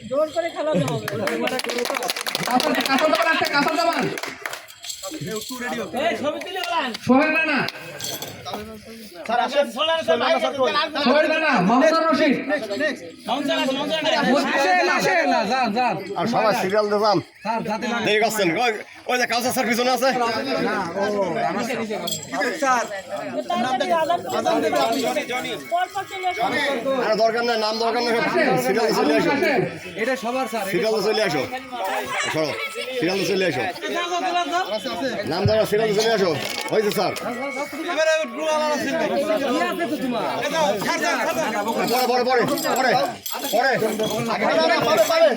জোর করে খেলাতে হবে। সোহেল রানা, সোহেল রানা, মোহাম্মদ রশিদ। আর সবাই সিরিয়াল দিলাম দেরি করছেন ওই যে কাউসার স্যার পিছনে আছে আরে দরকার নাই নাম দরকার নাই সিরিয়াল চলে আসো এটা সবার স্যার, সিরিয়াল চলে আসো সরো সিরিয়াল চলে আসো নাম দরকার সিরিয়াল চলে আসো হয়েছে স্যার পরে পরে পরে পরে পরে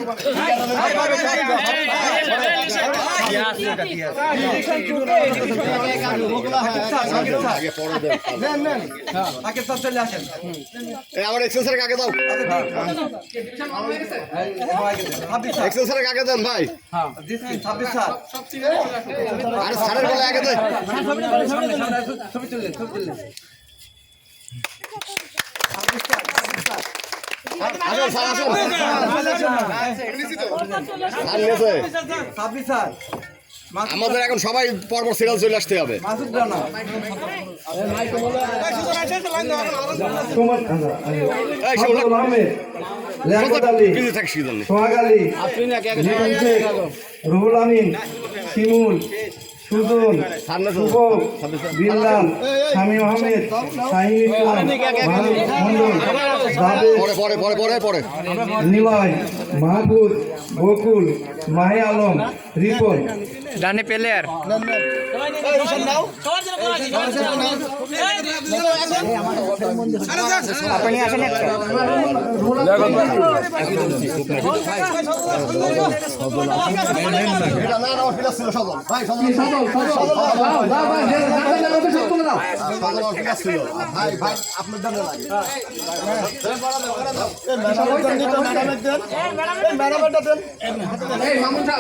আমার এক্সেসের কাকে দাও এক্সেসের কাকে দেন ভাই আর স্যারের বলে আগে দেয় আমাদের এখন সবাই পরপর সিরিয়াল চলে আসতে হবে রুহুল আমিন, শিমুল, সুজন, শুভ, বিল্লাল, শামীম আহমেদ, শাহিন নিলয়, মাহফুজ, বকুল, মাহে আলম, রিপন। ডানে প্লেয়ার আপনি আসেন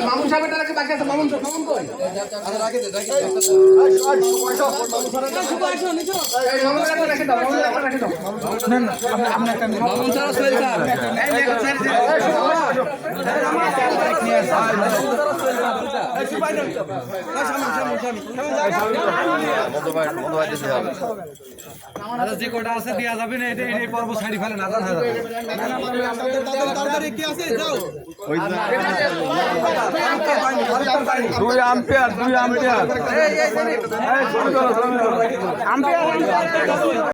মামুন সাহেবের বাকি আছে মামুন কই যে কটা আছে দেওয়া যাবে না, এটা এই পর্ব ছাড়ি ফেলে না জানা যাবে। দুই আম্পায়ার